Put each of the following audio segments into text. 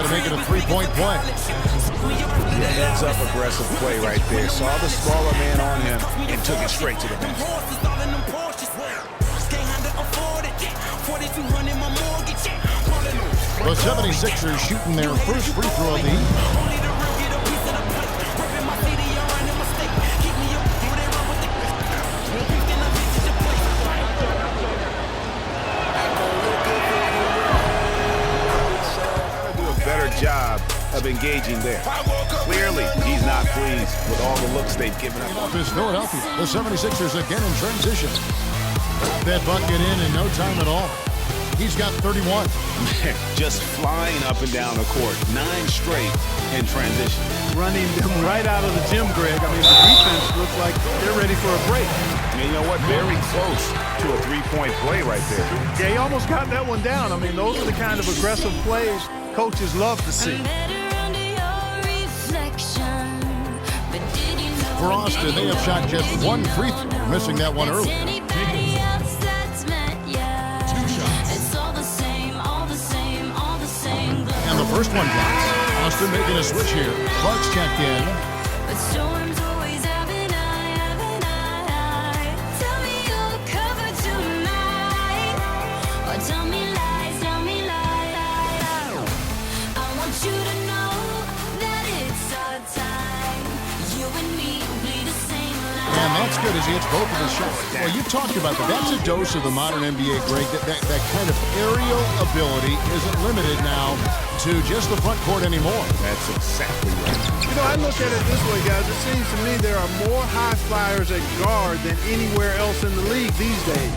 try to make it a three-point play. Yeah, heads-up aggressive play right there. Saw the smaller man on him and took it straight to the basket. The 76ers shooting their first free throw of the evening. Job of engaging there. Clearly, he's not pleased with all the looks they've given up. Is Philadelphia. The 76ers again in transition. That bucket in no time at all. He's got 31. Just flying up and down the court. 9 straight in transition. Running them right out of the gym, Greg. I mean, the defense looks like they're ready for a break. And you know what? Very close to a three-point play right there. Yeah, he almost got that one down. I mean, those are the kind of aggressive plays coaches love to see. For Austin, they have shot just one free throw, missing that one earlier. 2 shots. And the first one drops. Austin making a switch here. Clark's checked in. And that's good as he hits both of his shots. Well, you talked about that. That's a dose of the modern NBA, Greg. That kind of aerial ability isn't limited now to just the front court anymore. That's exactly right. You know, I look at it this way, guys. It seems to me there are more high flyers at guard than anywhere else in the league these days.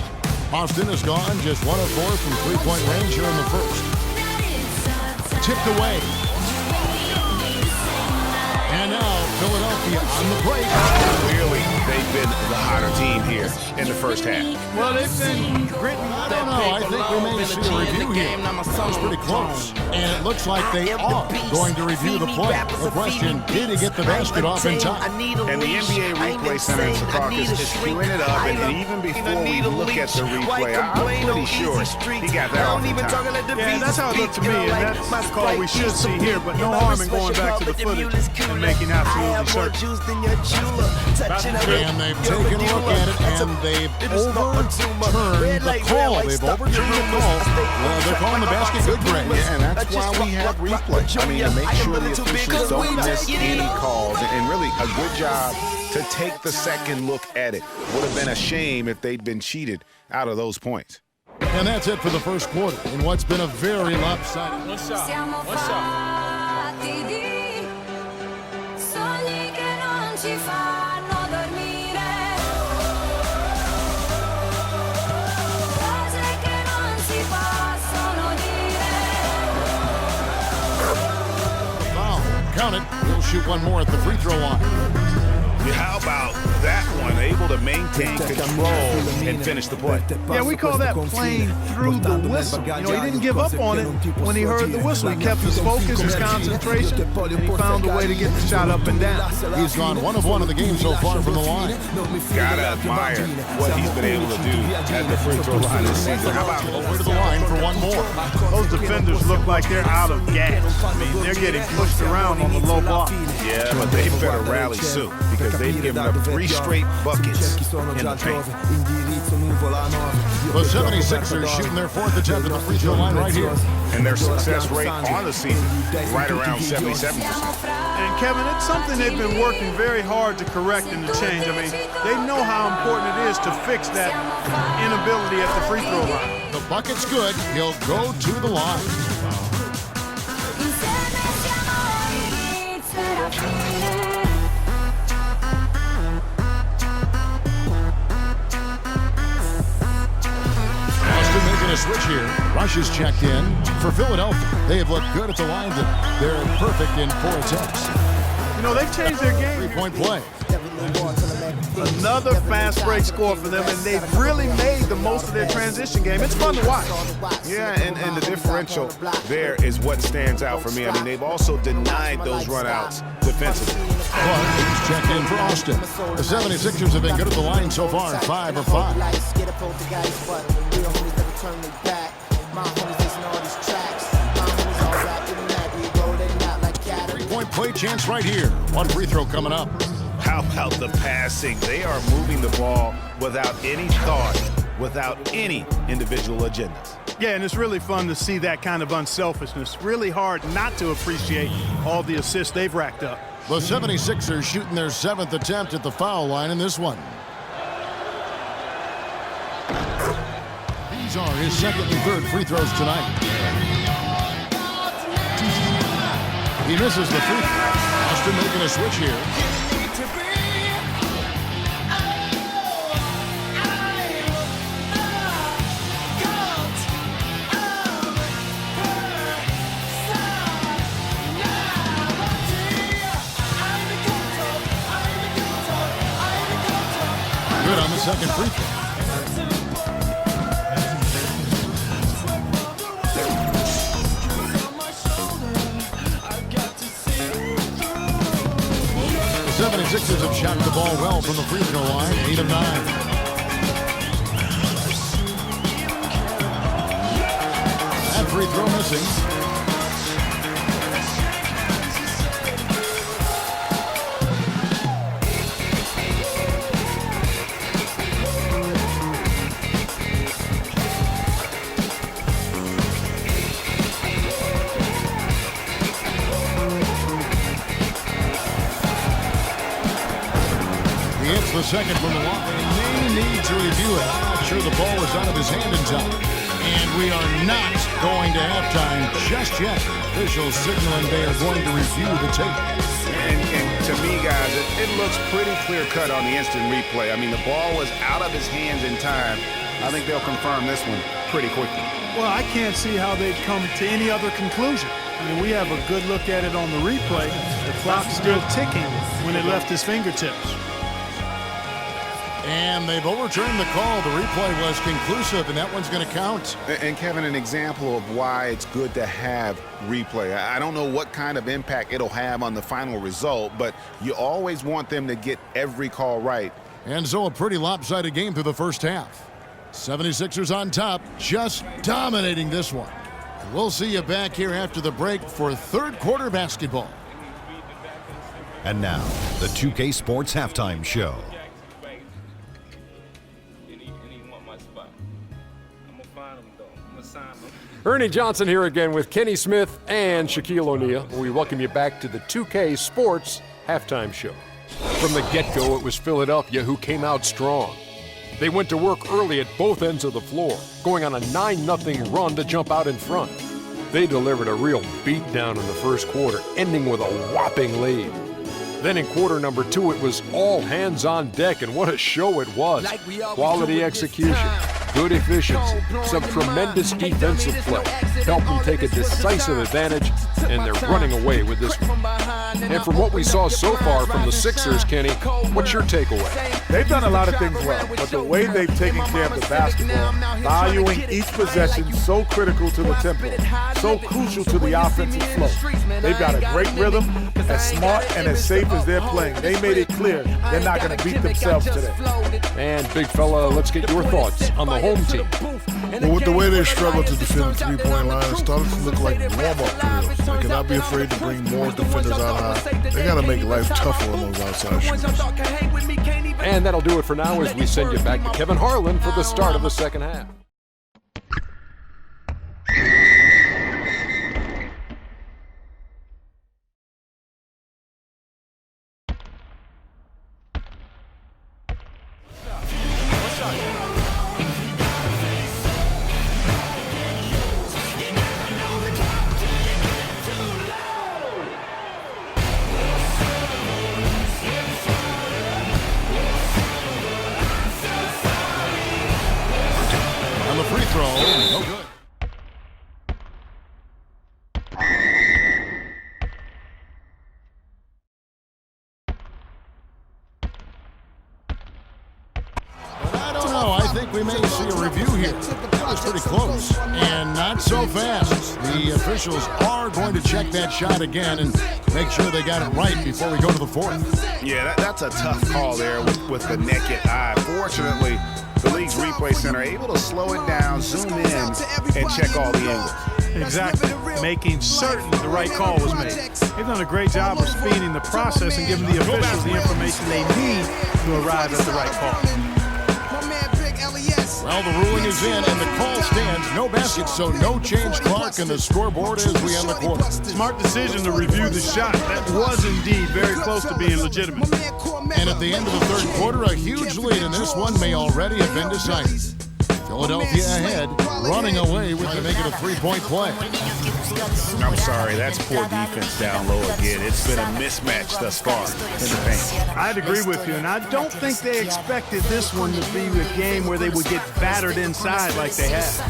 Austin has gone just 1 of 4 from three-point range here in the first. Tipped away. And now Philadelphia on the break. Clearly, they've been the hotter team here in the first half. Well, they've been gritting. I don't know. I think we may see a review here. It's pretty close. And it looks like they are going to review the play. The question, did he get the basket off in time? And the NBA replay center in Secaucus is screwing it up. And even before we look at the replay, I'm pretty sure he got that off in time. Yeah, that's how it looked to me. And that's the call we should see here. But no harm in going back to the footage and making absolutely certain. And they've taken a look at it, and they've overturned the call. They've overturned the call. Well, they're calling the basket good, Greg. Yeah, and that's why we have replay. I mean, to make sure the officials don't miss any calls. And really, a good job to take the second look at it. Would have been a shame if they'd been cheated out of those points. And that's it for the first quarter in what's been a very lopsided. One shot. One shot. Ci fanno dormire, cose che non si possono dire. Foul. Count it. He'll shoot one more at the free throw line. How about that one? Able to maintain control and finish the play. Yeah, we call that playing through the whistle. You know, he didn't give up on it when he heard the whistle. He kept his focus, his concentration, and he found a way to get the shot up and down. He's gone 1 of 1 in the game so far from the line. Gotta admire what he's been able to do at the free throw line this season. How about over to the line for one more? Those defenders look like they're out of gas. I mean, they're getting pushed around on the low block. Yeah, but they better rally soon because they've given up 3 straight buckets in the paint. The 76ers shooting their 4th attempt at the free throw line right here. And their success rate on the season right around 77%. And Kevin, it's something they've been working very hard to correct and to change. I mean, they know how important it is to fix that inability at the free throw line. The bucket's good. He'll go to the line. Making a switch here. Rush is checked in for Philadelphia. They have looked good at the line. They're perfect in 4 attempts. You know, they've changed their game. 3-point play. Another fast break score for them, and they've really made the most of their transition game. It's fun to watch. Yeah, and the differential there is what stands out for me. I mean, they've also denied those runouts defensively. Clark is checked in for Austin. The 76ers have been good at the line so far, 5 of 5. play chance right here. One free throw coming up. How about the passing? They are moving the ball without any thought, without any individual agendas. Yeah, and it's really fun to see that kind of unselfishness. Really hard not to appreciate all the assists they've racked up. The 76ers shooting their 7th attempt at the foul line in this one. These are his 2nd and 3rd free throws tonight. He misses the free throw. Austin making a switch here. Good on the 2nd free throw. The 76ers have shot the ball well from the free throw line, 8 of 9. That free throw missing. The second from the line. They may need to review it. I'm not sure the ball was out of his hand in time. And we are not going to halftime just yet. Officials signaling they are going to review the tape. And to me, guys, it looks pretty clear-cut on the instant replay. I mean, the ball was out of his hands in time. I think they'll confirm this one pretty quickly. Well, I can't see how they'd come to any other conclusion. I mean, we have a good look at it on the replay. The clock's still ticking when it left his fingertips. And they've overturned the call. The replay was conclusive, and that one's going to count. And, Kevin, an example of why it's good to have replay. I don't know what kind of impact it'll have on the final result, but you always want them to get every call right. And so a pretty lopsided game through the first half. 76ers on top, just dominating this one. We'll see you back here after the break for 3rd quarter basketball. And now, the 2K Sports Halftime Show. Ernie Johnson here again with Kenny Smith and Shaquille O'Neal. We welcome you back to the 2K Sports Halftime Show. From the get-go, it was Philadelphia who came out strong. They went to work early at both ends of the floor, going on a 9-0 run to jump out in front. They delivered a real beatdown in the first quarter, ending with a whopping lead. Then in quarter number 2, it was all hands on deck, and what a show it was. Quality execution, good efficiency, some tremendous defensive play. Helped them take a decisive advantage, and they're running away with this one. And from what we saw so far from the Sixers, Kenny, what's your takeaway? They've done a lot of things well, but the way they've taken care of the basketball, valuing each possession so critical to the tempo, so crucial to the offensive flow. They've got a great rhythm, as smart and as safe as they're playing. They made it clear they're not going to beat themselves today. And big fella, let's get your thoughts on the home team. Well, with the way they struggled to defend the three-point line, it started to look like warm-up drills. They cannot be afraid to bring more defenders out high. They got to make life tougher on those outside shooters. And that'll do it for now as we send you back to Kevin Harlan for the start of the second half. No good. But I don't know. I think we may see a review here. That was pretty close. And not so fast. The officials are going to check that shot again and make sure they got it right before we go to the fourth. Yeah, that's a tough call there with the naked eye. Fortunately, the league's replay center able to slow it down, zoom in, and check all the angles. Exactly, making certain the right call was made. They've done a great job of speeding the process and giving the officials the information they need to arrive at the right call. Well, the ruling is in, and the call stands. No basket, so no change clock, and the scoreboard as we end the quarter. Smart decision to review the shot. That was indeed very close to being legitimate. And at the end of the third quarter, a huge lead, and this one may already have been decided. Philadelphia ahead, running away with to make it a three-point play. I'm sorry, that's poor defense down low again. It's been a mismatch thus far in the paint. I'd agree with you, and I don't think they expected this one to be a game where they would get battered inside like they have.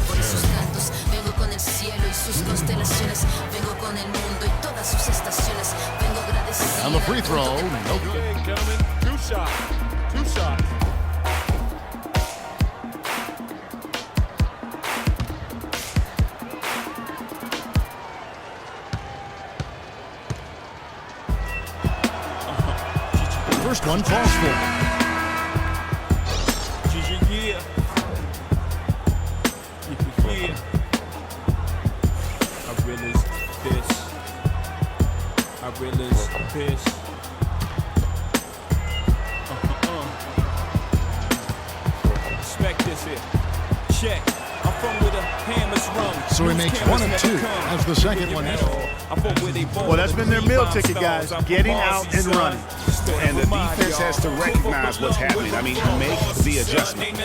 On the free throw, nope. Two shots. Two shots. First one falls for. Yeah. I realize this. I realize this. Respect this here. Check. I'm from where the hammers run. So he makes 1 of 2 as the second one hits. Well, that's been their meal ticket, guys. Getting out and running. And the defense has to recognize what's happening. I mean, make the adjustment.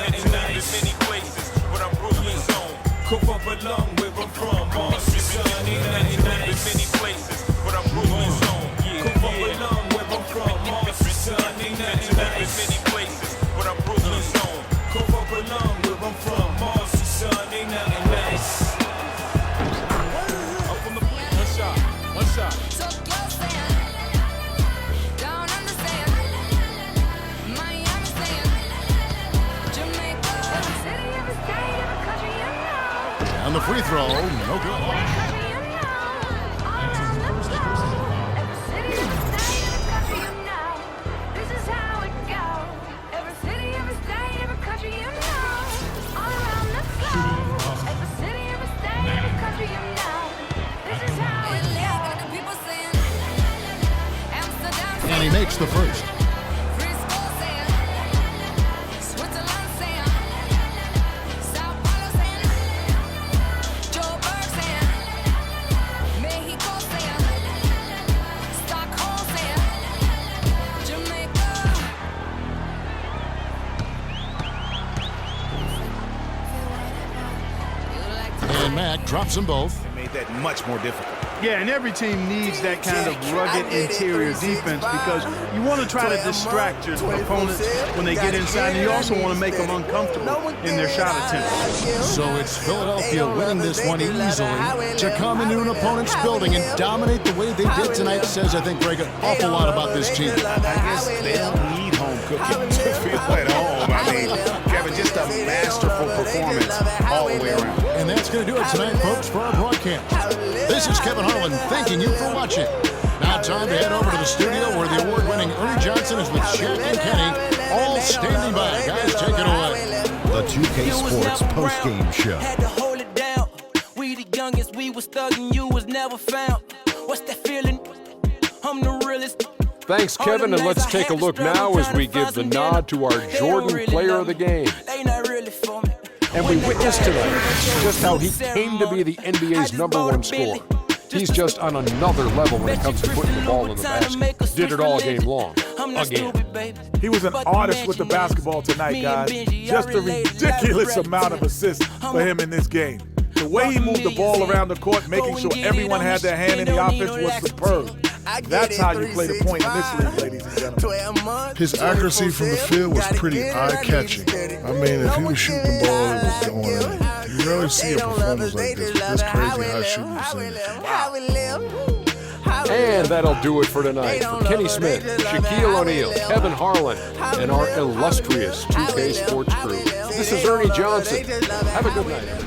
One shot. On the free throw, no good. And he makes the first. And Mack drops them both. It made that much more difficult. Yeah, and every team needs that kind of rugged interior defense because you want to try to distract your opponents when they get inside, and you also want to make them uncomfortable in their shot attempts. So it's Philadelphia winning this one easily to come into an opponent's building and dominate the way they did tonight says, I think, Greg, an awful lot about this team. I guess they don't need home cooking to feel at home. I mean, Kevin, just a masterful performance all the way around. And that's going to do it tonight, folks, for our broadcast. This is Kevin Harlan thanking you for watching. Now time to head over to the studio where the award-winning Ernie Johnson is with Shaq and Kenny, all standing by. Guys, take it away. The 2K Sports postgame show. Had to hold it down. We the youngest, we was thugging, you was never found. What's that feeling? I'm the realest. Thanks, Kevin, and let's take a look now as we give the nod to our Jordan Player of the Game. They not really for me. And we witnessed tonight just how he came to be the NBA's #1 scorer. He's just on another level when it comes to putting the ball in the basket. Did it all game long, again. He was an artist with the basketball tonight, guys. Just a ridiculous amount of assists for him in this game. The way he moved the ball around the court, making sure everyone had their hand in the offense was superb. That's how you play the point in this league, ladies and gentlemen. His accuracy from the field was pretty eye-catching. I mean, if he was shooting the ball, it was going in. You rarely see a performance like this with this crazy high shooting percentage. And that'll do it for tonight. For Kenny Smith, Shaquille O'Neal, Kevin Harlan, and our illustrious 2K Sports crew, this is Ernie Johnson. Have a good night, everybody.